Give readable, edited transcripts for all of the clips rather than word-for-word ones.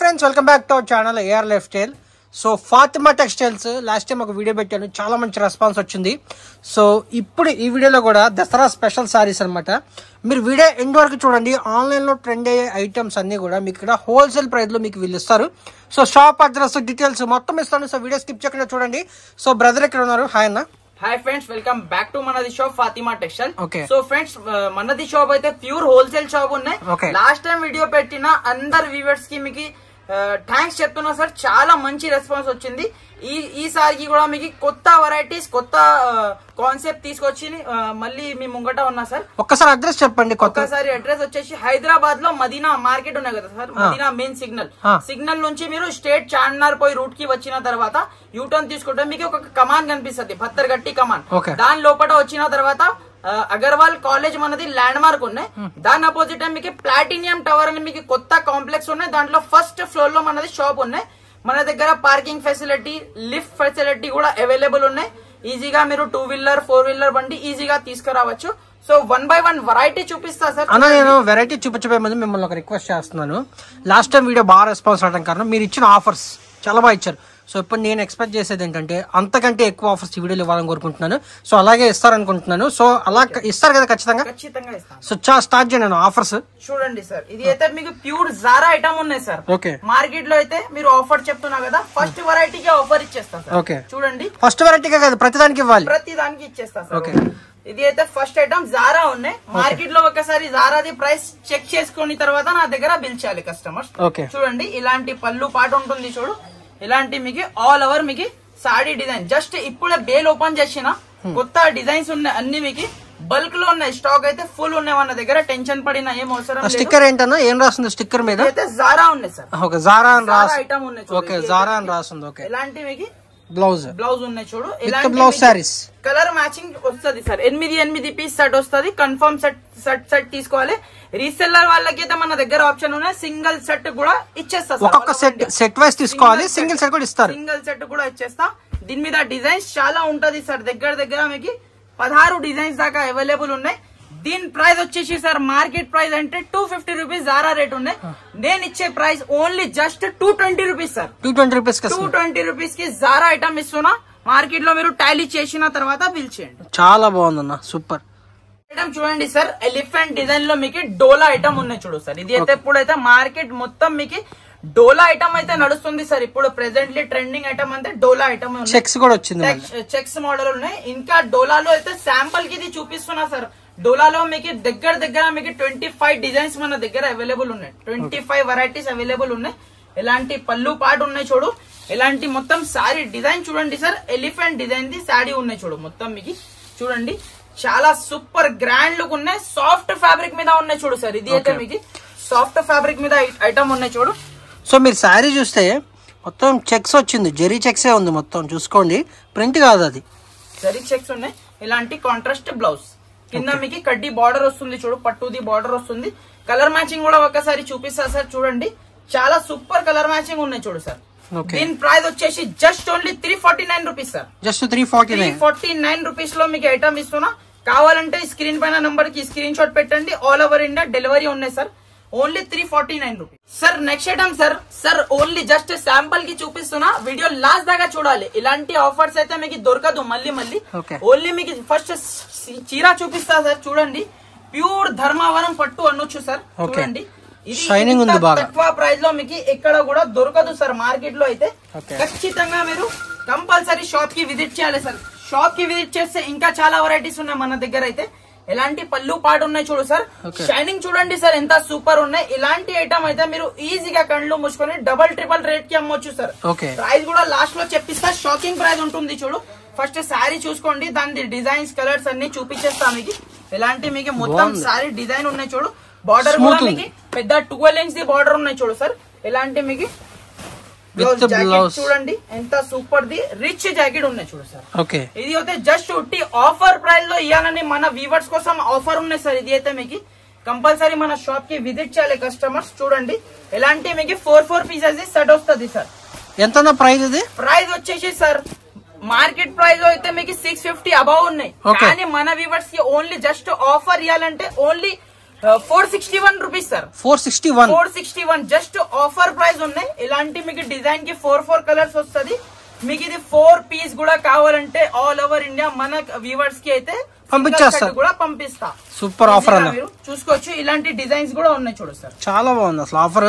Friends welcome back to our channel AR lifestyle. So Fatima textiles last time ఒక video పెట్టాను, చాలా మంచి response వచ్చింది. సో ఇప్పుడు ఈ వీడియోలో కూడా దసరా స్పెషల్ సారీస్ అనమాట. మీరు వీడియో ఎండ్ వరకు చూడండి. ఆన్లైన్లో ట్రెండ్ అయ్యే ఐటమ్స్ అన్ని కూడా మీకు ఇక్కడ హోల్సేల్ ప్రైస్లో మీకు వీళ్ళు ఇస్తారు. సో షాప్ అడ్రస్ డీటెయిల్స్ మొత్తం ఇస్తాను. సో వీడియో స్కిప్ చేయకుండా చూడండి. సో బ్రదర్ ఎక్కడ ఉన్నారు? హాయ్ అన్న. Hi friends, welcome back to మనది shop Fatima textile. Okay. So friends, మనది షాప్ అయితే ప్యూర్ హోల్సేల్ షాప్ ఉన్నాయి. లాస్ట్ టైం వీడియో పెట్టిన అందరు వ్యూవర్స్ కి మీకు థ్యాంక్స్ చెప్తున్నా సార్. చాలా మంచి రెస్పాన్స్ వచ్చింది. ఈసారికి కూడా మీకు కొత్త వెరైటీస్, కొత్త కాన్సెప్ట్ తీసుకొచ్చి మళ్ళీ మీ ముంగట ఉన్నా సార్. ఒక్కసారి అడ్రస్ చెప్పండి. ఒక్కసారి అడ్రస్ వచ్చేసి హైదరాబాద్ లో మదీనా మార్కెట్ ఉన్నాయి కదా సార్, మదీనా మెయిన్ సిగ్నల్ నుంచి మీరు స్టేట్ చార్మినార్ పోయి రూట్ కి వచ్చిన తర్వాత యూటర్న్ తీసుకుంటే మీకు ఒక కమాన్ కనిపిస్తుంది, భత్తర్గట్టి కమాన్. దాని లోపల వచ్చిన తర్వాత అగర్వాల్ కాలేజ్ మనది ల్యాండ్ మార్క్ ఉన్నాయి. దాని అపోజిట్ మీకు ప్లాటినియం టవర్ అని మీకు కొత్త కాంప్లెక్స్ ఉన్నాయి. దాంట్లో ఫస్ట్ ఫ్లోర్ లో మనది షాప్ ఉన్నాయి. మన దగ్గర పార్కింగ్ ఫెసిలిటీ, లిఫ్ట్ ఫెసిలిటీ కూడా అవైలబుల్ ఉన్నాయి. ఈజీగా మీరు 2 వీలర్ 4 వీలర్ బండి ఈజీగా తీసుకురావచ్చు. సో 1 by 1 వెరైటీ చూపిస్తా సార్. అన్న, నేను వెరైటీ చూపించబోయే ముందు మిమ్మల్ని ఒక రిక్వెస్ట్ చేస్తున్నాను. లాస్ట్ టైం వీడియో బాగా రెస్పాన్స్ అవడం కారణం మీరు ఇచ్చిన ఆఫర్స్ చాలా బాగా ఇచ్చారు. సో ఇప్పుడు నేను ఎక్స్పెక్ట్ చేసేది ఏంటంటే అంతకంటే ఎక్కువ ఆఫర్స్ ఈ వీడియోలో ఇవ్వాలని కోరుకుంటున్నాను. సో అలాగే ఇస్తారనుకుంటున్నాను. సో అలా ఇస్తారు కదా? ఖచ్చితంగా ఇస్తాను. సో స్టార్ట్ చేయండి ఆఫర్స్. చూడండి సార్, ఇది అయితే మీకు ప్యూర్ జారా ఐటమ్ ఉన్నాయి సార్. ఓకే. మార్కెట్ లో అయితే మీరు ఆఫర్ చెప్తున్నా కదా, ఫస్ట్ వెరైటీకి ఆఫర్ ఇచ్చేస్తాను సార్. ఓకే. చూడండి, ఫస్ట్ వెరైటీగా కదా, ప్రతిదానికి ఇవ్వాలి. ప్రతిదానికి ఇచ్చేస్తా సార్. ఓకే. ఇది అయితే ఫస్ట్ ఐటమ్ జారా ఉన్నాయి. మార్కెట్ లో ఒకసారి జారాది ప్రైస్ చెక్ చేసుకున్న తర్వాత నా దగ్గర బిల్ చేయాలి కస్టమర్స్. చూడండి, ఇలాంటి పళ్ళు పాట ఉంటుంది చూడు. ఇలాంటి మీకు ఆల్ ఓవర్ మీకు సాడీ డిజైన్. జస్ట్ ఇప్పుడే బేల్ ఓపెన్ చేసిన కొత్త డిజైన్స్ ఉన్నాయి. అన్ని మీకు బల్క్ లో ఉన్నాయి. స్టాక్ అయితే ఫుల్ ఉన్నాయి మన దగ్గర. టెన్షన్ పడిన ఏం అవసరం లేదు. స్టిక్కర్ ఏంటన్నా? ఏం రాస్తుంది స్టిక్కర్ మీద? అయితే జారా ఉన్నాయి సార్. ఓకే, జారా అని రాసి ఐటమ్ ఉన్నాయి. ఓకే, జారా అని రాస్తుంది. ఓకే. ఇలాంటి మీకు బ్లౌజ్ ఉన్నాయి చూడు. బ్లౌజ్ సారీస్ కలర్ మ్యాచింగ్ వస్తుంది సార్. 8 పీస్ సెట్ వస్తుంది. కన్ఫర్మ్ సెట్ తీసుకోవాలి. రీసెల్లర్ వాళ్ళకి అయితే మన దగ్గర ఆప్షన్ ఉన్నాయి. సింగిల్ సెట్ కూడా ఇచ్చేస్తా. ఒక్కొక్క సెట్ వైస్ తీసుకోవాలి. సింగిల్ సెట్ కూడా ఇస్తారు. సింగిల్ సెట్ కూడా ఇచ్చేస్తా. దీని మీద డిజైన్స్ చాలా ఉంటది సార్. దగ్గర మీకు 16 డిజైన్స్ దాకా అవైలబుల్ ఉన్నాయి. దీని ప్రైస్ వచ్చేసి సార్ మార్కెట్ ప్రైస్ అంటే 250 రూపీస్ జారా రేట్ ఉన్నాయి. నేను ఇచ్చే price only just 220 rupees sir. 220 rupees కి జారా ఐటమ్ ఇస్తున్నా. మార్కెట్ లో మీరు టాలీ చేసిన తర్వాత బిల్ చేయండి. చాలా బాగుందన్న, సూపర్ ఐటమ్. చూడండి సార్, ఎలిఫెంట్ డిజైన్ లో మీకు డోలా ఐటమ్ ఉన్నాయి చూడు సార్. ఇది అయితే ఇప్పుడైతే మార్కెట్ మొత్తం మీకు డోలా ఐటమ్ అయితే నడుస్తుంది సార్. ఇప్పుడు ప్రెసెంట్లీ ట్రెండింగ్ ఐటమ్ అంటే డోలా ఐటమ్. చెక్స్ కూడా వచ్చింది. చెక్స్ మోడల్ ఉన్నాయి. ఇంకా డోలాలో అయితే శాంపుల్ కి ఇది చూపిస్తున్నా సార్. డోలాలో మీకు దగ్గర మీకు 25 డిజైన్స్ మన దగ్గర అవైలబుల్ ఉన్నాయి. 25 వెరైటీస్ అవైలబుల్ ఉన్నాయి. ఎలాంటి పళ్ళు పాటు ఉన్నాయి చూడు. ఎలాంటి మొత్తం సారీ డిజైన్ చూడండి sir. Elephant design the sorry ఉన్నాయి చూడు. మొత్తం మీకు చూడండి, చాలా సూపర్ గ్రాండ్ లుక్ ఉన్నాయి. సాఫ్ట్ ఫ్యాబ్రిక్ మీద ఉన్నాయి చూడు సార్. ఇది అయితే మీకు సాఫ్ట్ ఫ్యాబ్రిక్ మీద ఐటమ్ ఉన్నాయి చూడు. సో మీరు శారీ చూస్తే మొత్తం చెక్స్ వచ్చింది. జెరీ చెక్సే ఉంది మొత్తం. చూసుకోండి, ప్రింట్ కాదు అది. జెరీ చెక్స్ ఉన్నాయి. ఇలాంటి కాంట్రాస్ట్ బ్లౌజ్ కింద మీకు కడ్డీ బార్డర్ వస్తుంది చూడు. పట్టుది బార్డర్ వస్తుంది. కలర్ మ్యాచింగ్ కూడా ఒకసారి చూపిస్తా సార్. చూడండి, చాలా సూపర్ కలర్ మ్యాచింగ్ ఉన్నాయి చూడు సార్. దీని ప్రైస్ వచ్చేసి just only 349 rupees sir. Just 349 rupees లో మీకు ఐటమ్ ఇస్తున్నా. కావాలంటే స్క్రీన్ పైన నంబర్ కి స్క్రీన్ షాట్ పెట్టండి. ఆల్ ఓవర్ ఇండియా డెలివరీ ఉన్నాయి sir. Only 349 rupees sir. Next item sir only just sample కి చూపిస్తున్నా. వీడియో లాస్ట్ దాకా చూడాలి. ఇలాంటి ఆఫర్స్ అయితే మీకు దొరకదు మళ్ళీ. ఓన్లీ మీకు ఫస్ట్ చీర చూపిస్తా సార్. చూడండి, ప్యూర్ ధర్మవరం పట్టు అనొచ్చు సార్. చూడండి, షైనింగ్ ఉంది బాగా. తక్కువ ప్రైస్ లో మీకు ఎక్కడ కూడా దొరకదు సార్. మార్కెట్ లో అయితే ఖచ్చితంగా మీరు కంపల్సరీ షాప్ కి విజిట్ చేయాలి సార్. షాప్ కి విజిట్ చేస్తే ఇంకా చాలా వెరైటీస్ ఉన్నాయి మన దగ్గర అయితే. ఎలాంటి పళ్ళు పాటు ఉన్నాయి చూడు సార్. షైనింగ్ చూడండి సార్, ఎంత సూపర్ ఉన్నాయి. ఇలాంటి ఐటమ్ అయితే మీరు ఈజీగా కళ్ళు మూసుకొని డబల్ ట్రిపుల్ రేట్ కి అమ్మొచ్చు సార్. ప్రైస్ కూడా లాస్ట్ లో చెప్పిస్తా. షాకింగ్ ప్రైస్ ఉంటుంది చూడు. ఫస్ట్ శారీ చూసుకోండి, దాని డిజైన్స్ కలర్స్ అన్ని చూపించేస్తా మీకు. ఇలాంటి మీకు మొత్తం శారీ డిజైన్ ఉన్నాయి చూడు. బార్డర్ కూడా మీకు పెద్ద 12 ఇంచ్ ది బార్డర్ ఉన్నాయి చూడు సార్. ఇలాంటి మీకు జాకెట్ చూడండి, ఎంత సూపర్ ది రిచ్ జాకెట్ ఉన్నాయి చూడు సార్. ఇది అయితే జస్ట్ ఉట్టి ఆఫర్ ప్రైస్ లో ఇవ్వాలని మన వ్యూవర్స్ కోసం ఆఫర్ ఉన్నాయి సార్. ఇది అయితే మీకు కంపల్సరీ మన షాప్ కి విజిట్ చేయాలి కస్టమర్స్. చూడండి, ఎలాంటి మీకు 4 పీసెస్ సెట్ వస్తుంది సార్. ఎంత ప్రైస్? ఇది ప్రైస్ వచ్చేసి సార్ మార్కెట్ ప్రైస్ అయితే మీకు 650 అబౌవ్ ఉన్నాయి. కానీ మన వ్యూవర్స్ కి ఓన్లీ జస్ట్ ఆఫర్ ఇవ్వాలంటే only 461 rupees sir. 461 just offer price ఉన్నాయి. ఇలాంటి మీకు డిజైన్ కి 4 కలర్స్ వస్తుంది. మీకు ఇది 4 పీస్ కూడా కావాలంటే ఆల్ ఓవర్ ఇండియా మన వ్యూవర్స్ కి అయితే పంపించేస్తారు కూడా పంపిస్తా. సూపర్ ఆఫర్ అన్న, చూసుకోవచ్చు. ఇలాంటి డిజైన్స్ కూడా ఉన్నాయి చూడు సార్, చాలా బాగుంది అసలు ఆఫర్.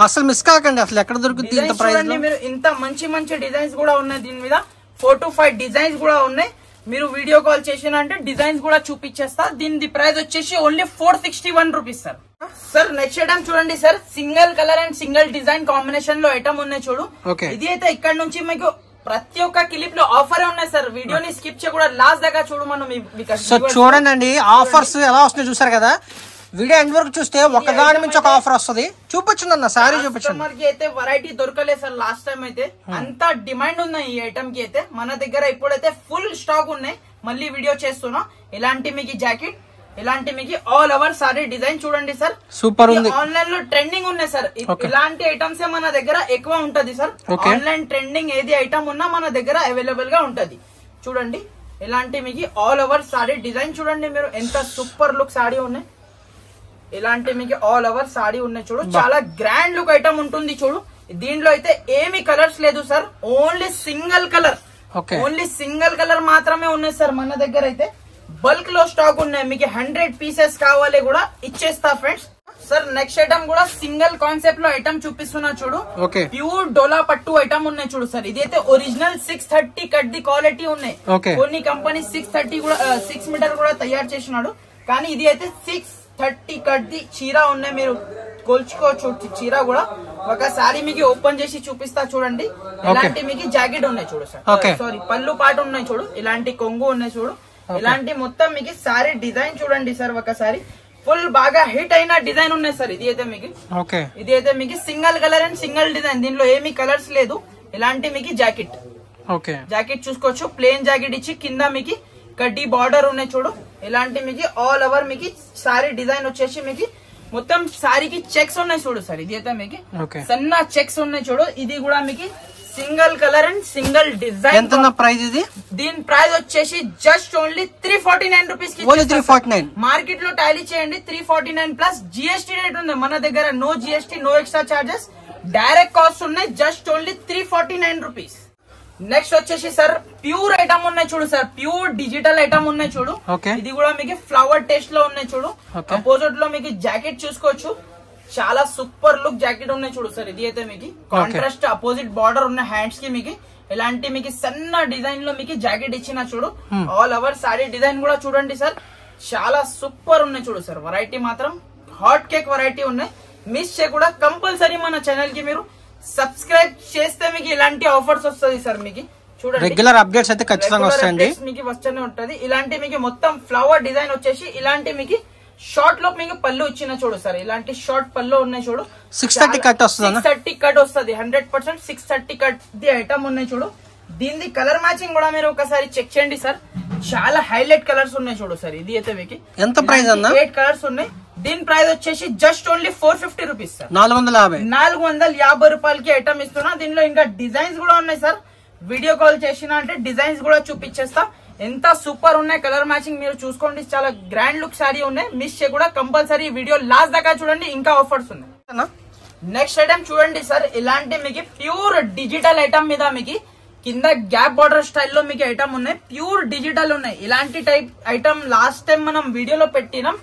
అసలు మిస్ కాకండి, అసలు ఎక్కడ దొరుకుతుంది ఇంత ప్రైస్ లో. మీరు ఇంత మంచి డిజైన్స్ కూడా ఉన్నాయి. దీని మీద 4 to 5 డిజైన్స్ కూడా ఉన్నాయి. మీరు వీడియో కాల్ చేసిన అంటే డిజైన్స్ కూడా చూపించేస్తా. దీని ప్రైస్ వచ్చేసి only 461 rupees sir. Sir next item చూడండి sir, single colour and single design combination లో ఐటమ్ ఉన్నాయి చూడు. ఇది అయితే ఇక్కడ నుంచి మీకు ప్రతి ఒక్క క్లిప్ లో ఆఫర్ ఉన్నాయి సార్. వీడియోని స్కిప్ చేయకుండా లాస్ట్ దాకా చూడు. మనం చూడండి ఆఫర్స్ ఎలా వస్తున్నాయి చూసారు కదా. వీడియో ఎండ్ వరకు చూస్తే ఒకదాని నుంచి ఒక ఆఫర్ వస్తుంది. చూపించండి అన్న, సారీ చూపించండి. మనకి అయితే వెరైటీ దొరకలేదు సార్ లాస్ట్ టైం అయితే. అంత డిమాండ్ ఉన్నాయి ఈ ఐటమ్ కి అయితే. మన దగ్గర ఇప్పుడైతే ఫుల్ స్టాక్ ఉన్నాయి. మళ్ళీ వీడియో చేస్తున్నా. ఇలాంటి మీకు జాకెట్, ఇలాంటి మీకు ఆల్ ఓవర్ సారీ డిజైన్ చూడండి సార్, సూపర్ ఉంది. ఆన్లైన్ లో ట్రెండింగ్ ఉన్నాయి సార్. ఇలాంటి ఐటమ్స్ మన దగ్గర ఎక్కువ ఉంటది సార్. ఆన్లైన్ ట్రెండింగ్ ఏది ఐటమ్ ఉన్నా మన దగ్గర అవైలబుల్ గా ఉంటది. చూడండి ఇలాంటి మీకు ఆల్ ఓవర్ సారీ డిజైన్ చూడండి. మీరు ఎంత సూపర్ లుక్ సారీ ఉన్నాయి. ఇలాంటి మీకు ఆల్ ఓవర్ సారీ ఉన్నాయి చూడు. చాలా గ్రాండ్ లుక్ ఐటమ్ ఉంటుంది చూడు. దీంట్లో అయితే ఏమి కలర్స్ లేదు sir, only single colour. Only single colour మాత్రమే ఉన్నాయి సార్ మన దగ్గర అయితే. బల్క్ లో స్టాక్ ఉన్నాయి. మీకు 100 పీసెస్ కావాలి కూడా ఇచ్చేస్తా ఫ్రెండ్స్. సార్ నెక్స్ట్ ఐటమ్ కూడా సింగిల్ కాన్సెప్ట్ లో ఐటమ్ చూపిస్తున్నా చూడు. ప్యూర్ డోలా పట్టు ఐటమ్ ఉన్నాయి చూడు సార్. ఇదైతే ఒరిజినల్ 630 కట్ ది క్వాలిటీ ఉన్నాయి. కొన్ని కంపెనీ 630 కూడా 6 మీటర్ కూడా తయారు చేసినాడు. కానీ ఇది అయితే 630 కట్ ది చీర ఉన్నాయి. మీరు కొలుచుకోవచ్చు చీర కూడా. ఒకసారి మీకు ఓపెన్ చేసి చూపిస్తా చూడండి. ఇలాంటి మీకు జాకెట్ ఉన్నాయి చూడు సార్. సారీ పళ్ళు పాటు ఉన్నాయి చూడు. ఇలాంటి కొంగు ఉన్నాయి చూడు. ఇలాంటి మొత్తం మీకు సారీ డిజైన్ చూడండి సార్. ఒకసారి ఫుల్ బాగా హిట్ అయిన డిజైన్ ఉన్నాయి సార్. ఇది అయితే మీకు single colour and single design. దీనిలో ఏమి కలర్స్ లేదు. ఇలాంటి మీకు జాకెట్ చూసుకోవచ్చు. ప్లేన్ జాకెట్ ఇచ్చి కింద మీకు కడ్డీ బార్డర్ ఉన్నాయి చూడు. ఇలాంటి మీకు ఆల్ ఓవర్ మీకు సారీ డిజైన్ వచ్చేసి మీకు మొత్తం సారీకి చెక్స్ ఉన్నాయి చూడు సార్. ఇది అయితే మీకు సన్న చెక్స్ ఉన్నాయి చూడు. ఇది కూడా మీకు single colour and single design. ఎంత ప్రైస్ ఇది? దీని ప్రైస్ వచ్చేసి జస్ట్ ఓన్లీ 349 రూపీస్ కి. 349 మార్కెట్ లో టాలీ చేయండి. 349 ప్లస్ జిఎస్టీ రేట్ ఉంది. మన దగ్గర no GST, no extra charges, direct cost ఉన్నాయి. Just only 349 rupees. నెక్స్ట్ వచ్చేసి సార్ ప్యూర్ ఐటమ్ ఉన్నాయి చూడు సార్. ప్యూర్ డిజిటల్ ఐటమ్ ఉన్నాయి చూడు. ఇది కూడా మీకు ఫ్లవర్ టేస్ట్ లో ఉన్నాయి చూడు. అపోజిట్ లో మీకు జాకెట్ చూసుకోవచ్చు. చాలా సూపర్ లుక్ జాకెట్ ఉన్నాయి చూడు సార్. ఇది అయితే మీకు కాంట్రాస్ట్ అపోజిట్ బార్డర్ ఉన్న హ్యాండ్స్ కి మీకు ఇలాంటి మీకు సన్న డిజైన్ లో మీకు జాకెట్ ఇచ్చిన చూడు. ఆల్ ఓవర్ సారీ డిజైన్ కూడా చూడండి సార్. చాలా సూపర్ ఉన్నాయి చూడు సార్. వెరైటీ మాత్రం హాట్ కేక్ వెరైటీ ఉన్నాయి. మిస్ చేయకుండా కంపల్సరీ మన ఛానల్ కి మీరు సబ్స్క్రైబ్ చేస్తే మీకు ఇలాంటి ఆఫర్స్ వస్తుంది సార్. మీకు చూడండి రెగ్యులర్ అప్డేట్స్ అయితే ఖచ్చితంగా వస్తాయండి. మీకు వస్తూనే ఉంటది. ఇలాంటి మీకు మొత్తం ఫ్లవర్ డిజైన్ వచ్చేసి ఇలాంటి మీకు షార్ట్ లో మీకు పళ్ళు ఇచ్చిన చూడు సార్. ఇలాంటి షార్ట్ పళ్ళు ఉన్నాయి చూడు. 630 కట్ వస్తుంది. 630 కట్ వస్తుంది. 100% 630 కట్ ది ఐటమ్ ఉన్నాయి చూడు. దీని కలర్ మ్యాచింగ్ కూడా మీరు ఒకసారి చెక్ చేయండి సార్. చాలా హైలైట్ కలర్స్ ఉన్నాయి చూడు సార్. ఇది అయితే మీకు ఎంత ప్రైస్ అన్న? 8 కలర్స్ ఉన్నాయి. దీని ప్రైస్ వచ్చేసి జస్ట్ ఓన్లీ 450 రూపీస్ సార్. 450 రూపాయలకి ఐటమ్ ఇస్తున్నా. దీనిలో ఇంకా డిజైన్స్ కూడా ఉన్నాయి సార్. వీడియో కాల్ చేసినా అంటే డిజైన్స్ కూడా చూపించేస్తా. ఎంత సూపర్ ఉన్నాయి. కలర్ మ్యాచింగ్ మీరు చూసుకోండి. చాలా గ్రాండ్ లుక్ సారీ ఉన్నాయి. మిస్ చేయకుండా కంపల్సరీ వీడియో లాస్ట్ దాకా చూడండి. ఇంకా ఆఫర్స్ ఉన్నాయి. నెక్స్ట్ ఐటమ్ చూడండి సార్. ఇలాంటి మీకు ప్యూర్ డిజిటల్ ఐటమ్ మీద మీకు కింద గ్యాప్ బార్డర్ స్టైల్లో మీకు ఐటమ్ ఉన్నాయి. ప్యూర్ డిజిటల్ ఉన్నాయి. ఇలాంటి టైప్ ఐటమ్ లాస్ట్ టైం మనం వీడియోలో పెట్టినాం.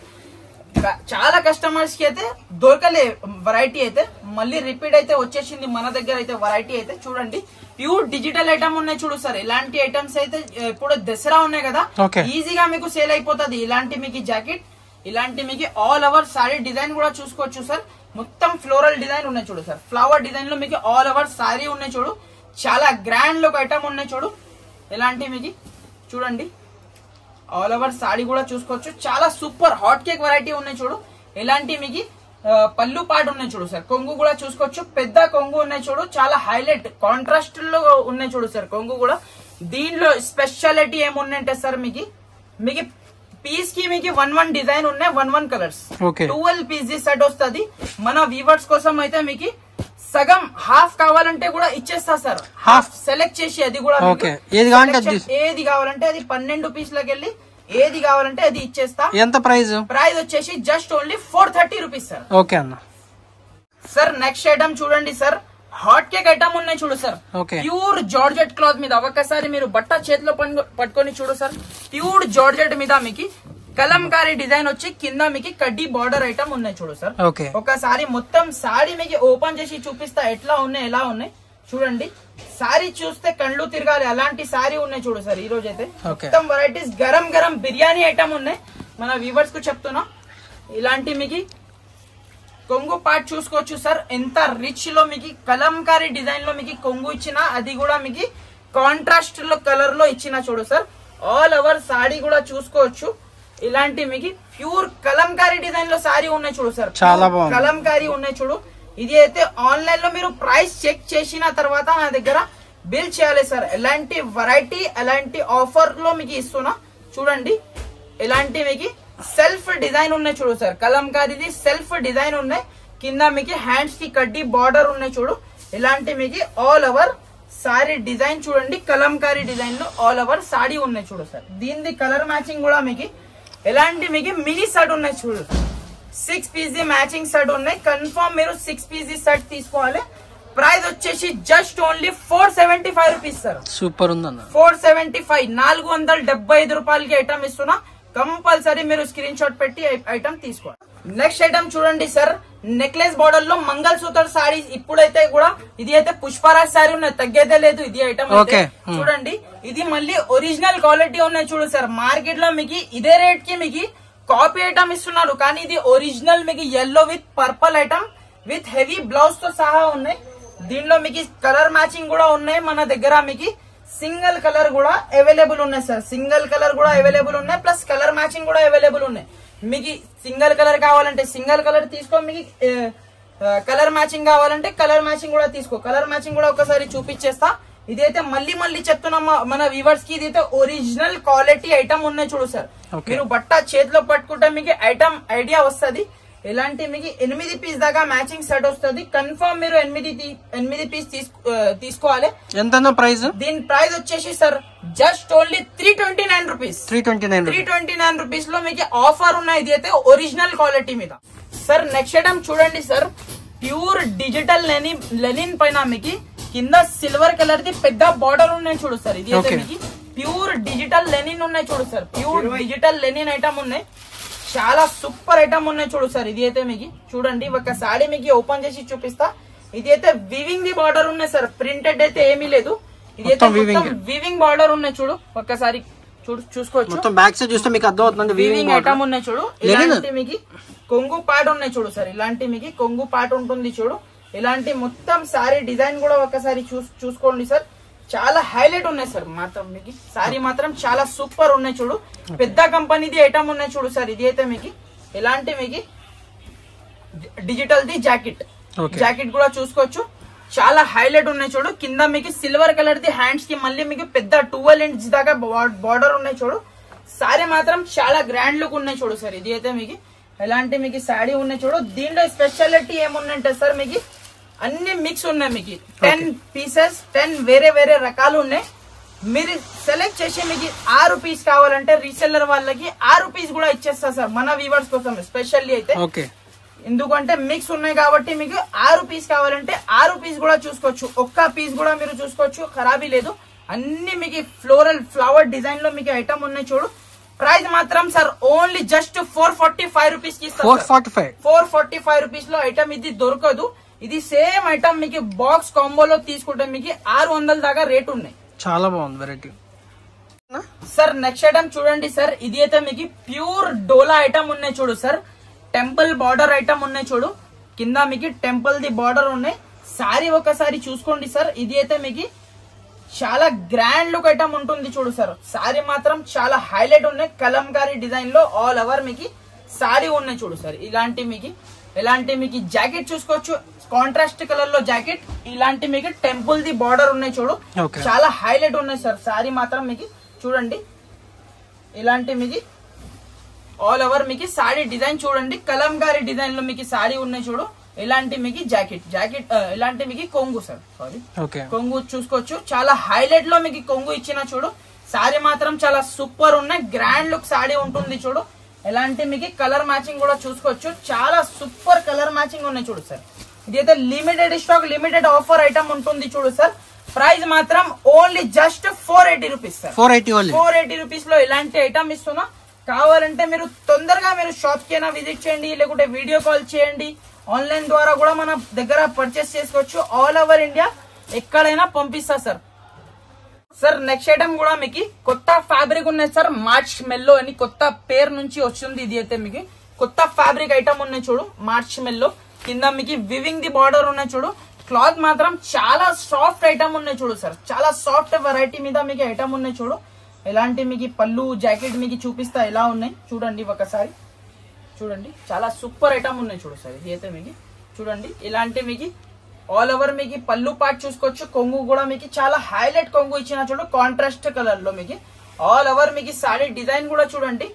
చాలా కస్టమర్స్ కి అయితే దొరకలే వెరైటీ అయితే. మళ్ళీ రిపీట్ అయితే వచ్చేసింది మన దగ్గర అయితే వెరైటీ అయితే. చూడండి ప్యూర్ డిజిటల్ ఐటమ్ ఉన్నాయి చూడు సార్. ఇలాంటి ఐటమ్స్ అయితే ఇప్పుడు దసరా ఉన్నాయి కదా, ఈజీగా మీకు సేల్ అయిపోతుంది. ఇలాంటి మీకు జాకెట్, ఇలాంటి మీకు ఆల్ ఓవర్ సారీ డిజైన్ కూడా చూసుకోవచ్చు సార్. మొత్తం ఫ్లోరల్ డిజైన్ ఉన్నాయి చూడు సార్. ఫ్లవర్ డిజైన్ లో మీకు ఆల్ ఓవర్ సారీ ఉన్నాయి చూడు. చాలా గ్రాండ్ లుక్ ఐటమ్ ఉన్నాయి చూడు. ఇలాంటి మీకు చూడండి ఆల్ ఓవర్ సారీ కూడా చూసుకోవచ్చు. చాలా సూపర్ హాట్ కేక్ వెరైటీ ఉన్నాయి చూడు. ఇలాంటి మీకు పళ్ళు పాటు ఉన్నాయి చూడు సార్. కొంగు కూడా చూసుకోవచ్చు. పెద్ద కొంగు ఉన్నాయి చూడు. చాలా హైలైట్ కాంట్రాస్ట్ లో ఉన్నాయి చూడు సార్ కొంగు కూడా. దీనిలో స్పెషాలిటీ ఏమున్నాయంటే సార్ మీకు పీస్ కి మీకు 1 డిజైన్ ఉన్నాయి. 1 కలర్స్ 12 పీస్ సెట్ వస్తుంది. మన వ్యూవర్స్ కోసం అయితే మీకు సగం హాఫ్ కావాలంటే కూడా ఇచ్చేస్తా సార్. హాఫ్ సెలెక్ట్ చేసి అది కూడా ఏది కావాలంటే అది 12 పీస్లకి వెళ్ళి ఏది కావాలంటే అది ఇచ్చేస్తా. ఎంత ప్రైస్? ప్రైస్ వచ్చేసి just only 430 rupees sir. Okay అన్న. సార్ నెక్స్ట్ ఐటమ్ చూడండి సార్, హాట్ కేక్ ఐటమ్ ఉన్నాయి చూడు సార్. ప్యూర్ జార్జెట్ క్లాత్ మీద ఒక్కసారి మీరు బట్ట చేతిలో పట్టుకొని చూడు సార్. ప్యూర్ జార్జెట్ మీద మీకు కలంకారీ డిజైన్ వచ్చి కింద మీకు కడ్డీ బార్డర్ ఐటమ్ ఉన్నాయి చూడు సార్. ఒకసారి మొత్తం సారీ మీకు ఓపెన్ చేసి చూపిస్తా ఎట్లా ఉన్నాయి ఎలా ఉన్నాయి చూడండి. సారీ చూస్తే కళ్ళు తిరగాలి అలాంటి సారీ ఉన్నాయి చూడు సార్. ఈ రోజు అయితే మొత్తం వెరైటీస్ గరం గరం బిర్యానీ ఐటమ్ ఉన్నాయి. మన వ్యూవర్స్ కు చెప్తున్నా, ఇలాంటి మీకు కొంగు పార్ట్ చూసుకోవచ్చు సార్. ఎంత రిచ్ లో మీకు కలంకారీ డిజైన్ లో మీకు కొంగు ఇచ్చిన, అది కూడా మీకు కాంట్రాస్ట్ లో కలర్ లో ఇచ్చిన చూడు సార్. ఆల్ ఓవర్ సారీ కూడా చూసుకోవచ్చు. ఇలాంటి మీకు ప్యూర్ కలంకారీ డిజైన్ లో సారీ ఉన్నాయి చూడు సార్. చాలా కలంకారీ ఉన్నాయి చూడు. ఇది అయితే ఆన్లైన్ లో మీరు ప్రైస్ చెక్ చేసిన తర్వాత నా దగ్గర బిల్ చేయాలి సార్. ఎలాంటి వెరైటీ ఎలాంటి ఆఫర్ లో మీకు ఇస్తున్నా చూడండి. ఇలాంటి మీకు సెల్ఫ్ డిజైన్ ఉన్నాయి చూడు సార్. కలంకారీది సెల్ఫ్ డిజైన్ ఉన్నాయి. కింద మీకు హ్యాండ్స్ కి కడ్డీ బార్డర్ ఉన్నాయి చూడు. ఇలాంటి మీకు ఆల్ ఓవర్ సారీ డిజైన్ చూడండి. కలంకారీ డిజైన్ లో ఆల్ ఓవర్ సారీ ఉన్నాయి చూడు సార్. దీనిది కలర్ మ్యాచింగ్ కూడా మీకు ఎలాంటి మీకు మినీ సెట్ ఉన్నాయి చూడు. 6 పీస్ మ్యాచింగ్ సెట్ ఉన్నాయి. కన్ఫర్మ్ మీరు 6 పీస్ సెట్ తీసుకోవాలి. ప్రైస్ వచ్చేసి just only 475 rupees sir. Super ఉందన్న. 475 475 రూపాయలకి ఐటమ్ ఇస్తున్నా. కంపల్సరీ మీరు స్క్రీన్ షాట్ పెట్టి ఐటమ్ తీసుకోవాలి. నెక్స్ట్ ఐటమ్ చూడండి సార్, నెక్లెస్ బార్డర్ లో మంగళ సూత్ర సారీ. ఇప్పుడైతే కూడా ఇది అయితే పుష్పరాజ్ సారీ ఉన్నాయి, తగ్గేదే లేదు. ఇది ఐటమ్ చూడండి. ఇది మళ్ళీ ఒరిజినల్ క్వాలిటీ ఉన్నాయి చూడు సార్. మార్కెట్ లో మీకు ఇదే రేట్ కి మీకు కాపీ ఐటమ్ ఇస్తున్నారు, కానీ ఇది ఒరిజినల్ మీకు yellow with purple item with heavy blouse తో సహా ఉన్నాయి. దీనిలో మీకు కలర్ మ్యాచింగ్ కూడా ఉన్నాయి. మన దగ్గర మీకు సింగిల్ కలర్ కూడా అవైలబుల్ ఉన్నాయి సార్. సింగిల్ కలర్ కూడా అవైలబుల్ ఉన్నాయి, ప్లస్ కలర్ మ్యాచింగ్ కూడా అవైలబుల్ ఉన్నాయి. మీకు సింగిల్ కలర్ కావాలంటే సింగిల్ కలర్ తీసుకో, మీకు కలర్ మ్యాచింగ్ కావాలంటే కలర్ మ్యాచింగ్ కూడా తీసుకో. కలర్ మ్యాచింగ్ కూడా ఒకసారి చూపించేస్తా. ఇదైతే మళ్ళీ చెప్తున్నాం మన వ్యూవర్స్ కి, ఇదైతే ఒరిజినల్ క్వాలిటీ ఐటమ్ ఉన్నాయి చూడు సార్. మీరు బట్ట చేతిలో పట్టుకుంటే మీకు ఐటమ్ ఐడియా వస్తుంది. ఇలాంటి మీకు 8 పీస్ దాకా మ్యాచింగ్ సెట్ వస్తుంది. కన్ఫర్మ్ మీరు 8 పీస్ తీసుకోవాలి. ఎంత ప్రైస్? దీని ప్రైస్ వచ్చేసి sir just only 329 rupees. 329 rupees లో మీకు ఆఫర్ ఉన్నాయి. ఇది అయితే ఒరిజినల్ క్వాలిటీ మీద సార్. నెక్స్ట్ ఐటమ్ చూడండి సార్, ప్యూర్ డిజిటల్ లెనిన్ పైన మీకు కింద సిల్వర్ కలర్ ది పెద్ద బార్డర్ ఉన్నాయి చూడు సార్. ఇది అయితే మీకు ప్యూర్ డిజిటల్ లెనిన్ ఉన్నాయి చూడు sir. Pure digital Lenin item ఉన్నాయి. చాలా సూపర్ ఐటమ్ ఉన్నాయి చూడు సార్. ఇది అయితే మీకు చూడండి, ఒక సారీ మీకు ఓపెన్ చేసి చూపిస్తా. ఇది అయితే వివింగ్ ది బార్డర్ ఉన్నాయి సార్. ప్రింటెడ్ అయితే ఏమీ లేదు. ఇది అయితే వివింగ్ బార్డర్ ఉన్నాయి చూడు. ఒక్కసారి చూసుకోవచ్చు. బ్యాక్ సైడ్ చూస్తే మీకు అర్థం అవుతుంది. వివింగ్ ఐటమ్ ఉన్నాయి చూడు. ఇలాంటి మీకు కొంగు పాట ఉన్నాయి చూడు సార్. ఇలాంటి మీకు కొంగు పాట ఉంటుంది చూడు. ఇలాంటి మొత్తం సారీ డిజైన్ కూడా ఒకసారి చూసుకోండి సార్. చాలా హైలైట్ ఉన్నాయి సార్. మాత్రం మీకు సారీ మాత్రం చాలా సూపర్ ఉన్నాయి చూడు. పెద్ద కంపెనీది ఐటమ్ ఉన్నాయి చూడు సార్. ఇది అయితే మీకు ఇలాంటి మీకు డిజిటల్ ది జాకెట్ కూడా చూసుకోవచ్చు. చాలా హైలైట్ ఉన్నాయి చూడు. కింద మీకు సిల్వర్ కలర్ ది హ్యాండ్స్ కి మళ్ళీ మీకు పెద్ద 12 ఇంచ్ దాకా బార్డర్ ఉన్నాయి చూడు. సారీ మాత్రం చాలా గ్రాండ్ లుక్ ఉన్నాయి చూడు సార్. ఇది అయితే మీకు ఎలాంటి మీకు సారీ ఉన్నాయి చూడు. దీంట్లో స్పెషాలిటీ ఏమున్నాయంటే సార్, మీకు అన్ని మిక్స్ ఉన్నాయి. మీకు 10 పీసెస్ 10 వేరే రకాలు ఉన్నాయి. మీరు సెలెక్ట్ చేసి మీకు 6 పీస్ కావాలంటే రీసెల్లర్ వాళ్ళకి 6 పీస్ కూడా ఇచ్చేస్తా సార్. మన వ్యూవర్స్ కోసం స్పెషల్లీ అయితే, ఎందుకంటే మిక్స్ ఉన్నాయి కాబట్టి మీకు 6 పీస్ కావాలంటే 6 పీస్ కూడా చూసుకోవచ్చు. ఒక్క పీస్ కూడా మీరు చూసుకోవచ్చు, ఖరాబీ లేదు. అన్ని మీకు ఫ్లవర్ డిజైన్ లో మీకు ఐటమ్ ఉన్నాయి చూడు. ప్రైస్ మాత్రం సార్ ఓన్లీ జస్ట్ 445 రూపీస్ కి 445 రూపీస్ లో ఐటమ్ ఇది దొరకదు. ఇది సేమ్ ఐటమ్ మీకు బాక్స్ కాంబోలో తీసుకుంటే మీకు 600 దాకా రేట్ ఉన్నాయి. చాలా బాగుంది వెరైటీ సార్. నెక్స్ట్ ఐటమ్ చూడండి సార్. ఇది అయితే మీకు ప్యూర్ డోలా ఐటమ్ ఉన్నాయి చూడు సార్. టెంపుల్ బార్డర్ ఐటమ్ ఉన్నాయి చూడు. కింద మీకు టెంపుల్ ది బార్డర్ ఉన్నాయి. సారీ ఒకసారి చూసుకోండి సార్. ఇది అయితే మీకు చాలా గ్రాండ్ లుక్ ఐటమ్ ఉంటుంది చూడు సార్. సారీ మాత్రం చాలా హైలైట్ ఉన్నాయి. కలంకారీ డిజైన్ లో ఆల్ ఓవర్ మీకు సారీ ఉన్నాయి చూడు సార్. ఇలాంటి మీకు జాకెట్ చూసుకోవచ్చు. కాంట్రాస్ట్ కలర్ లో జాకెట్. ఇలాంటి మీకు టెంపుల్ ది బార్డర్ ఉన్నాయి చూడు. చాలా హైలైట్ ఉన్నాయి సార్. సారీ మాత్రం మీకు చూడండి. ఇలాంటి మీకు ఆల్ ఓవర్ మీకు సారీ డిజైన్ చూడండి. కలంకారీ డిజైన్ లో మీకు సారీ ఉన్నాయి చూడు. ఇలాంటి మీకు జాకెట్ ఇలాంటి మీకు కొంగు సార్. సారీ కొంగు చూసుకోవచ్చు. చాలా హైలైట్ లో మీకు కొంగు ఇచ్చిన చూడు. సారీ మాత్రం చాలా సూపర్ ఉన్నాయి, గ్రాండ్ లుక్ సారీ ఉంటుంది చూడు. ఎలాంటి మీకు కలర్ మ్యాచింగ్ కూడా చూసుకోవచ్చు, చాలా సూపర్ కలర్ మ్యాచింగ్ ఉన్నాయి చూడు సార్. ఇదైతే limited stock, limited offer item ఉంటుంది చూడు సార్. ప్రైస్ మాత్రం only just 480 rupees sir. 480 rupees లో ఇలాంటి ఐటమ్ ఇస్తున్నా. కావాలంటే మీరు తొందరగా మీరు షాప్ కి అయినా విజిట్ చేయండి, లేకుంటే వీడియో కాల్ చేయండి. ఆన్లైన్ ద్వారా కూడా మన దగ్గర పర్చేస్ చేసుకోవచ్చు. ఆల్ ఓవర్ ఇండియా ఎక్కడైనా పంపిస్తా సార్. సార్ నెక్స్ట్ ఐటమ్ కూడా మీకు కొత్త ఫ్యాబ్రిక్ ఉన్నాయి సార్. మార్చ్ మెల్లో అని కొత్త పేరు నుంచి వచ్చింది. ఇది అయితే మీకు కొత్త ఫ్యాబ్రిక్ ఐటమ్ ఉన్నాయి చూడు. మార్చ్ మెల్లో కింద మీకు వివింగ్ ది బార్డర్ ఉన్నాయి చూడు. క్లాత్ మాత్రం చాలా సాఫ్ట్ ఐటమ్ ఉన్నాయి చూడు సార్. చాలా సాఫ్ట్ వెరైటీ మీద మీకు ఐటమ్ ఉన్నాయి చూడు. ఎలాంటి మీకు పళ్ళు జాకెట్ మీకు చూపిస్తా ఎలా ఉన్నాయి చూడండి ఒకసారి. చూడండి చాలా సూపర్ ఐటమ్ ఉన్నాయి చూడు సార్. ఇది అయితే మీకు చూడండి ఇలాంటి మీకు ఆల్ ఓవర్ మీకు పళ్ళు పార్ట్ చూసుకోవచ్చు. కొంగు కూడా మీకు చాలా హైలైట్ కొంగు ఇచ్చిన చూడు, కాంట్రాస్ట్ కలర్ లో మీకు ఆల్ ఓవర్ మీకు సారీ డిజైన్ కూడా చూడండి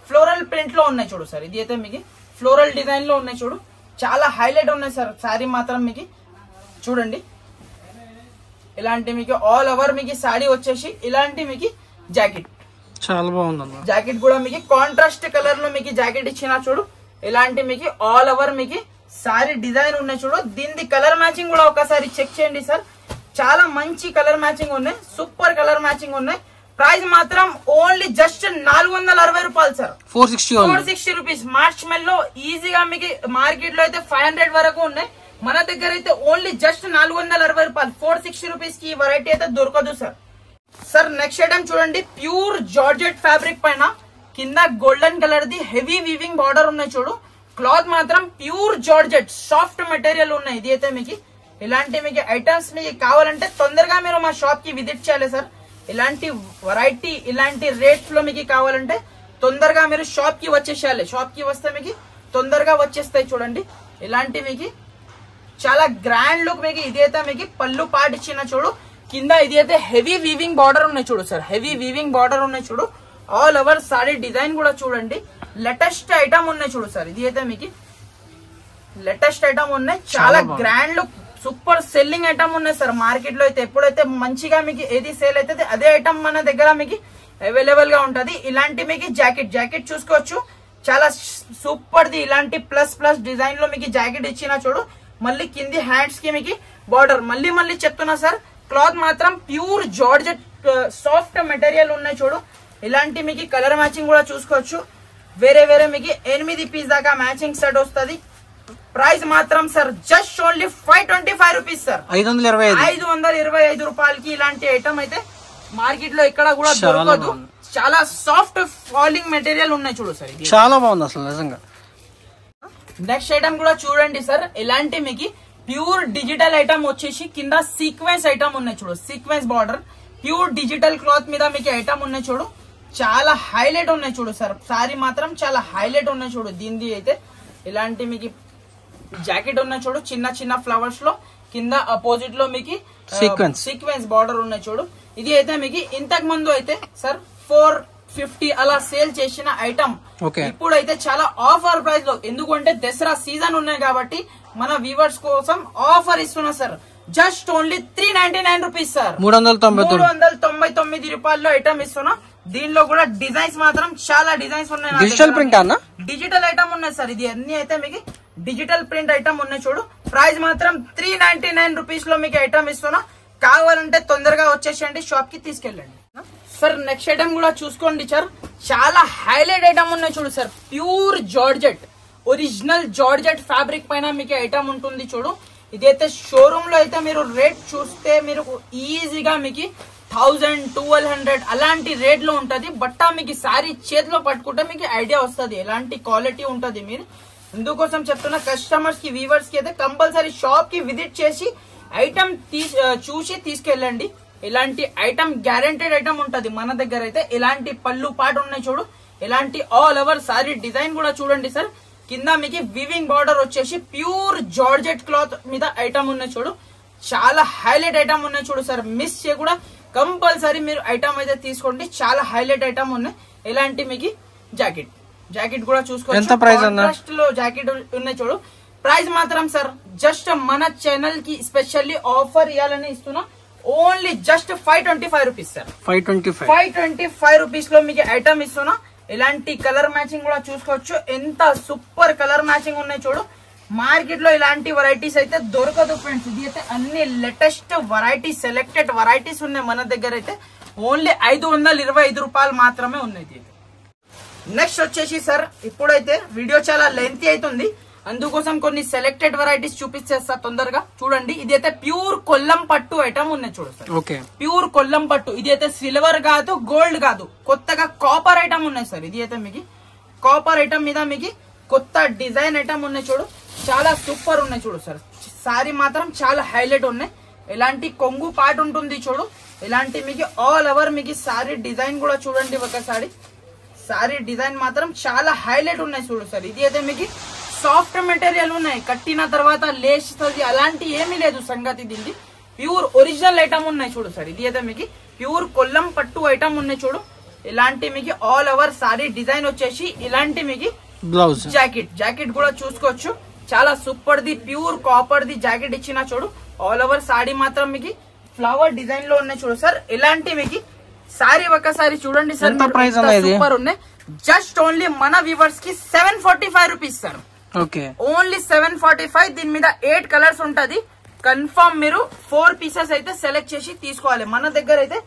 ఫ్లోరల్ ప్రింట్ లో ఉన్నాయి చూడు సార్. ఇది అయితే మీకు ఫ్లోరల్ డిజైన్ లో ఉన్నాయి చూడు, చాలా హైలైట్ ఉన్నాయి సార్. సారీ మాత్రం మీకు చూడండి ఇలాంటి మీకు ఆల్ ఓవర్ మీకు సారీ వచ్చేసి ఇలాంటి మీకు జాకెట్ చాలా బాగుంది. జాకెట్ కూడా మీకు కాంట్రాస్ట్ కలర్ లో మీకు జాకెట్ ఇచ్చిన చూడు. ఇలాంటి మీకు ఆల్ ఓవర్ మీకు సారీ డిజైన్ ఉన్నాయి చూడు. దీని కలర్ మ్యాచింగ్ కూడా ఒకసారి చెక్ చేయండి సార్. చాలా మంచి కలర్ మ్యాచింగ్ ఉన్నాయి, సూపర్ కలర్ మ్యాచింగ్ ఉన్నాయి. ప్రైస్ మాత్రం ఓన్లీ జస్ట్ 460 రూపాయలు సార్. 460 రూపీస్. మార్చ్ మెల్లో ఈజీగా మీకు మార్కెట్ లో అయితే 500 వరకు ఉన్నాయి. మన దగ్గర అయితే ఓన్లీ జస్ట్ 460 రూపాయలు. 460 రూపీస్ కి వెరైటీ అయితే దొరకదు సార్. సార్ నెక్స్ట్ ఐటమ్ చూడండి, ప్యూర్ జార్జెట్ ఫ్యాబ్రిక్ పైన కింద golden colour the heavy weaving border ఉన్నాయి చూడు. క్లాత్ మాత్రం ప్యూర్ జార్జెట్ సాఫ్ట్ మెటీరియల్ ఉన్నాయి. ఇది అయితే మీకు ఇలాంటి మీకు ఐటమ్స్ మీకు కావాలంటే తొందరగా మీరు మా షాప్ కి విజిట్ చేయాలి సార్. ఇలాంటి వెరైటీ ఇలాంటి రేట్స్ లో మీకు కావాలంటే తొందరగా మీరు షాప్ కి వచ్చేసేయాలి. షాప్ కి వస్తే మీకు తొందరగా వచ్చేస్తాయి చూడండి. ఇలాంటి మీకు చాలా గ్రాండ్ లుక్ మీకు ఇదైతే మీకు పళ్ళు పార్ట్ ఇచ్చిన చూడు. కింద ఇది అయితే హెవీ వీవింగ్ బార్డర్ ఉన్నాయి చూడు సార్. హెవీ వీవింగ్ బార్డర్ ఉన్నాయి చూడు. ఆల్ ఓవర్ సారీ డిజైన్ కూడా చూడండి. లేటెస్ట్ ఐటమ్ ఉన్నాయి చూడు సార్. ఇది అయితే మీకు లేటెస్ట్ ఐటమ్ ఉన్నాయి, చాలా grand look super selling item ఉన్నాయి సార్. మార్కెట్ లో అయితే ఎప్పుడైతే మంచిగా మీకు ఏది సేల్ అయితే అదే ఐటమ్ మన దగ్గర మీకు అవైలబుల్ గా ఉంటది. ఇలాంటి మీకు జాకెట్ చూసుకోవచ్చు, చాలా సూపర్ ది. ఇలాంటి ప్లస్ ప్లస్ డిజైన్ లో మీకు జాకెట్ ఇచ్చిన చూడు. మళ్ళీ కింది హ్యాండ్స్ కి మీకు బార్డర్. మళ్ళీ చెప్తున్నా సార్, క్లాత్ మాత్రం ప్యూర్ జార్జెట్ సాఫ్ట్ మెటీరియల్ ఉన్నాయి చూడు. ఇలాంటి మీకు కలర్ మ్యాచింగ్ కూడా చూసుకోవచ్చు. వేరే మీకు 8 పీస్ దాకా మ్యాచింగ్ సెట్ వస్తుంది. ప్రైస్ మాత్రం sir just only 525 rupees sir. 525 రూపాయలకి ఇలాంటి ఐటమ్ అయితే మార్కెట్ లో ఎక్కడ కూడా దొరకదు. చాలా సాఫ్ట్ ఫాలింగ్ మెటీరియల్ ఉన్నాయి చూడు సార్. చాలా బాగుంది అసలు నిజంగా. నెక్స్ట్ ఐటమ్ కూడా చూడండి సార్. ఇలాంటి మీకు ప్యూర్ డిజిటల్ ఐటమ్ వచ్చేసి కింద సీక్వెన్స్ ఐటమ్ ఉన్నాయి చూడు. Sequence border pure digital cloth మీద మీకు ఐటమ్ ఉన్నాయి చూడు. చాలా హైలైట్ ఉన్నాయి చూడు సార్. సారీ మాత్రం చాలా హైలైట్ ఉన్నాయి చూడు. దీనిది అయితే ఇలాంటి మీకు జాకెట్ ఉన్నాయి చూడు. చిన్న ఫ్లవర్స్ లో కింద అపోజిట్ లో మీకు సీక్వెన్స్ బార్డర్ ఉన్నాయి చూడు. ఇది అయితే మీకు ఇంతకు ముందు అయితే సార్ 450 అలా సేల్ చేసిన ఐటమ్ ఇప్పుడైతే చాలా ఆఫర్ ప్రైస్ లో, ఎందుకంటే దసరా సీజన్ ఉన్నాయి కాబట్టి మన వ్యూవర్స్ కోసం ఆఫర్ ఇస్తున్నా sir. Just only 399 rupees sir. 399 రూపాయల్లో ఐటమ్ ఇస్తున్నా. దీనిలో కూడా డిజైన్స్ మాత్రం చాలా డిజైన్స్ ఉన్నాయి. డిజిటల్ ప్రింట్ అన్న, డిజిటల్ ఐటమ్ ఉన్నాయి సార్. ఇది అన్ని అయితే మీకు డిజిటల్ ప్రింట్ ఐటమ్ ఉన్నాయి చూడు. ప్రైస్ మాత్రం 399 రూపీస్ లో మీకు ఐటమ్ ఇస్తున్నా. కావాలంటే తొందరగా వచ్చేసేయండి, షాప్ కి తీసుకెళ్ళండి సార్. నెక్స్ట్ ఐటమ్ కూడా చూసుకోండి సార్. చాలా హైలైట్ ఐటమ్ ఉన్నాయి చూడు sir. Pure georgette original georgette fabric పైన మీకు ఐటమ్ ఉంటుంది చూడు. ఇదైతే షోరూమ్ లో అయితే మీరు రేట్ చూస్తే మీరు ఈజీగా మీకు 1000-1200 అలాంటి రేట్ లో ఉంటది. బట్ట మీకు సారీ చేతిలో పట్టుకుంటే మీకు ఐడియా వస్తుంది ఎలాంటి క్వాలిటీ ఉంటది. మీరు ఇందుకోసం చెప్తున్నా, కస్టమర్స్ కి వ్యూవర్స్ కి అయితే కంపల్సరీ షాప్ కి విజిట్ చేసి ఐటమ్ చూసి తీసుకెళ్ళండి. ఇలాంటి ఐటమ్ గ్యారెంటెడ్ ఐటమ్ ఉంటది మన దగ్గర అయితే. ఇలాంటి పళ్ళు పాటు ఉన్నాయి చూడు. ఇలాంటి ఆల్ ఓవర్ సారీ డిజైన్ కూడా చూడండి సార్. కింద మీకు వివింగ్ బార్డర్ వచ్చేసి ప్యూర్ జార్జెట్ క్లాత్ మీద ఐటమ్ ఉన్నాయి చూడు. చాలా హైలైట్ ఐటమ్ ఉన్నాయి చూడు సార్. మిస్ చేయకుండా కంపల్సరీ మీరు ఐటమ్ అయితే తీసుకోండి. చాలా హైలైట్ ఐటమ్ ఉన్నాయి. ఇలాంటి మీకు జాకెట్ కూడా చూసుకోవచ్చు. కాంట్రాస్ట్ లో జాకెట్ ఉన్నాయి చూడు. ప్రైస్ మాత్రం సార్ జస్ట్ మన ఛానల్ కి స్పెషల్లీ ఆఫర్ ఇవ్వాలని ఇస్తున్నా. Only just 525 rupees sir. 525 rupees లో మీకు ఐటమ్ ఇస్తున్నా. ఇలాంటి కలర్ మ్యాచింగ్ కూడా చూసుకోవచ్చు. ఎంత సూపర్ కలర్ మ్యాచింగ్ ఉన్నాయి చూడు. మార్కెట్ లో ఇలాంటి వెరైటీస్ అయితే దొరకదు ఫ్రెండ్స్. ఇది అయితే అన్ని లేటెస్ట్ వెరైటీస్, సెలెక్టెడ్ వెరైటీస్ ఉన్నాయి మన దగ్గర అయితే. ఓన్లీ 525 రూపాయలు మాత్రమే ఉన్నాయి. నెక్స్ట్ వచ్చేసి సార్, ఇప్పుడైతే వీడియో చాలా లెంతీ అవుతుంది, అందుకోసం కొన్ని సెలెక్టెడ్ వెరైటీస్ చూపించేస్తా తొందరగా. చూడండి, ఇది అయితే ప్యూర్ కొల్లం పట్టు ఐటమ్ ఉన్నాయి చూడు సార్. ప్యూర్ కొల్లం పట్టు. ఇది అయితే సిల్వర్ కాదు, గోల్డ్ కాదు, కొత్తగా కాపర్ ఐటమ్ ఉన్నాయి సార్. ఇది అయితే మీకు కాపర్ ఐటమ్ మీద మీకు కొత్త డిజైన్ ఐటమ్ ఉన్నాయి చూడు. చాలా సూపర్ ఉన్నాయి చూడు సార్. సారీ మాత్రం చాలా హైలైట్ ఉన్నాయి. ఇలాంటి కొంగు పార్ట్ ఉంటుంది చూడు. ఇలాంటి మీకు ఆల్ ఓవర్ మీకు సారీ డిజైన్ కూడా చూడండి ఒకసారి. సారీ డిజైన్ మాత్రం చాలా హైలైట్ ఉన్నాయి చూడు సార్. ఇది అయితే మీకు సాఫ్ట్ మెటీరియల్ ఉన్నాయి, కట్టిన తర్వాత లేస్ అలాంటి ఏమీ లేదు సంగతి. దీనికి ప్యూర్ ఒరిజినల్ ఐటమ్ ఉన్నాయి చూడు సార్. ఇది అయితే మీకు ప్యూర్ కొల్లం పట్టు ఐటమ్ ఉన్నాయి చూడు. ఇలాంటి మీకు ఆల్ ఓవర్ సారీ డిజైన్ వచ్చేసి ఇలాంటి మీకు బ్లౌజ్ జాకెట్ కూడా చూసుకోవచ్చు. చాలా super the pure copper the jacket ఇచ్చిన చూడు. ఆల్ ఓవర్ సారీ మాత్రం మీకు ఫ్లవర్ డిజైన్ లో ఉన్నాయి చూడు సార్. ఇలాంటి మీకు సారీ ఒకసారి చూడండి సార్. సూపర్ ఉన్నాయి. జస్ట్ ఓన్లీ మన వ్యూవర్స్ కి 745 రూపీస్ సార్. ఓన్లీ 745. దీని మీద 8 కలర్స్ ఉంటది. కన్ఫర్మ్ మీరు 4 పీసెస్ అయితే సెలెక్ట్ చేసి తీసుకోవాలి. మన దగ్గర అయితే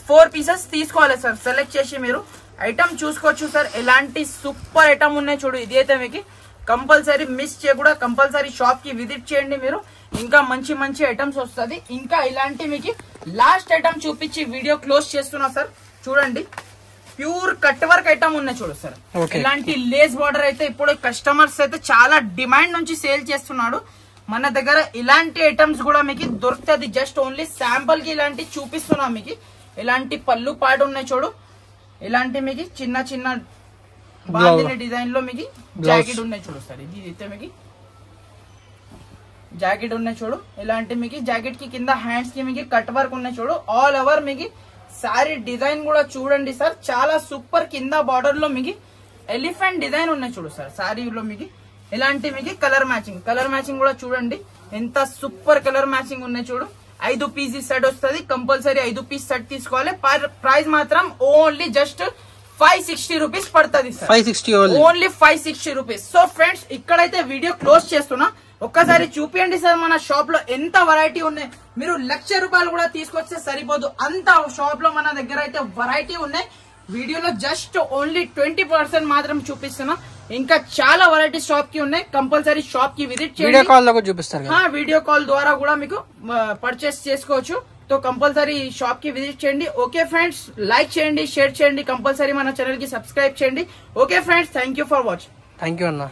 4 పీసెస్ తీసుకోవాలి సార్. సెలెక్ట్ చేసి మీరు ఐటమ్ చూసుకోవచ్చు సార్. ఎలాంటి సూపర్ ఐటమ్ ఉన్నాయి చూడు. ఇది అయితే మీకు కంపల్సరీ మిస్ చేయకుండా కంపల్సరీ షాప్ కి విజిట్ చేయండి మీరు. ఇంకా మంచి మంచి ఐటమ్స్ వస్తుంది. ఇంకా ఇలాంటి మీకు లాస్ట్ ఐటమ్ చూపించి వీడియో క్లోజ్ చేస్తున్నా సార్. చూడండి, ప్యూర్ కట్ వర్క్ ఐటమ్ ఉన్నాయి చూడు సార్. ఇలాంటి లేస్ బార్డర్ అయితే ఇప్పుడు కస్టమర్స్ అయితే చాలా డిమాండ్ నుంచి సేల్ చేస్తున్నాడు. మన దగ్గర ఇలాంటి ఐటమ్స్ కూడా మీకు దొరుకుతుంది. జస్ట్ ఓన్లీ శాంపుల్ కి ఇలాంటి చూపిస్తున్నా మీకు. ఇలాంటి పళ్ళు పాటు ఉన్నాయి చూడు. ఇలాంటి మీకు చిన్న చిన్న బాందిని డిజైన్ లో మీకు జాకెట్ ఉన్నాయి చూడు సార్. ఇది అయితే మీకు జాకెట్ ఉన్నాయి చూడు. ఇలాంటి మీకు జాకెట్ కి కింద హ్యాండ్స్ కి మీకు కట్ వర్క్ ఉన్నాయి చూడు. ఆల్ ఓవర్ మీకు సారీ డిజైన్ కూడా చూడండి సార్. చాలా సూపర్. కింద బార్డర్ లో మీకు ఎలిఫెంట్ డిజైన్ ఉన్నాయి చూడు సార్. సారీలో మీకు ఇలాంటి మీకు కలర్ మ్యాచింగ్ కూడా చూడండి. ఎంత సూపర్ కలర్ మ్యాచింగ్ ఉన్నాయి చూడు. 5 పీస్ సెట్ వస్తుంది. కంపల్సరీ 5 పీస్ సెట్ తీసుకోవాలి. ప్రైస్ మాత్రం ఓన్లీ జస్ట్ 560 రూపీస్ పడుతుంది sir. Only 560 rupees. So friends, ఇక్కడైతే వీడియో క్లోజ్ చేస్తున్నా. ఒక్కసారి చూపియండి సార్ మన షాప్ లో ఎంత వెరైటీ ఉన్నాయి. మీరు 1,00,000 రూపాయలు కూడా తీసుకొస్తే సరిపోదు. అంత షాప్ లో మన దగ్గర అయితే వెరైటీ ఉన్నాయి. వీడియోలో జస్ట్ ఓన్లీ 20% మాత్రం చూపిస్తున్నా. ఇంకా చాలా వెరైటీ షాప్ కి ఉన్నాయి. కంపల్సరీ షాప్ కి విజిట్ చేయండి. వీడియో కాల్ ద్వారా కూడా మీకు పర్చేస్ చేసుకోవచ్చు. तो कंपल्सरी షాప్ కి విజిట్ చేయండి. ఓకే ఫ్రెండ్స్, లైక్ చేయండి, షేర్ చేయండి, కంపల్సరీ మన ఛానల్ కి సబ్స్క్రైబ్ చేయండి. Okay friends, thank you for watching. Thank you అన్న.